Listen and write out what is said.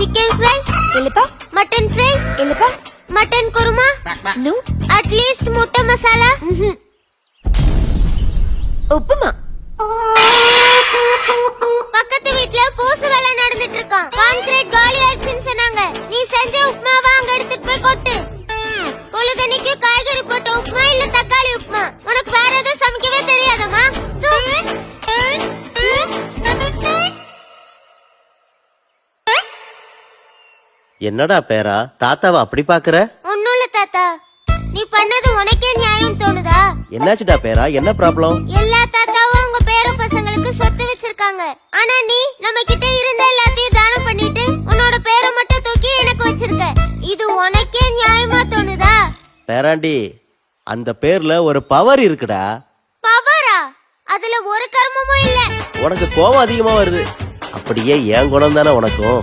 Chicken fry இல்லப்பா mutton fry இல்லப்பா mutton kurma no at least ముట్ట మసాలా உப்புமா பக்கத்து வீட்ல பூசு வேலை நடந்துட்டு இருக்கான். கான்கிரீட் காலி ஆயிடுச்சுன்னு சொன்னாங்க. நீ செஞ்ச உப்புமாவா அங்க எடுத்துட்டு போய் கொட்டு. பொழுதனைக்கு காய்கறி போட்ட உப்புமா இல்ல தக்காளி உப்புமா. உனக்கு வேற எதுவும் சமைக்கவே தெரியாதம்மா? என்னடா பேரா தாத்தாவை அப்படி பாக்குற? ஒண்ணும் இல்ல தாத்தா. நீ பண்ணது உனக்கே நியாயம் தோணுதா? என்னாச்சுடா பேரா, என்ன ப்ராப்ளம்? எல்லா தாத்தாவும் உங்க பேர பசங்களுக்கு சொத்து வச்சிருக்காங்க. ஆனா நீ நம்ம கிட்ட இருந்த எல்லாத்தையும் தானம் பண்ணிட்டு உன்னோட பேரை மட்டும் தூக்கி எனக்கு வச்சிருக்க. இது உனக்கே நியாயமா தோணுதா? பேராண்டி, அந்த பேர்ல ஒரு பவர் இருக்குடா. பவரா? அதுல ஒரு கர்மமும் இல்ல. உனக்கு கோபம் அதிகமா வருது. அப்படியே என் குணம் தானே உனக்கும்.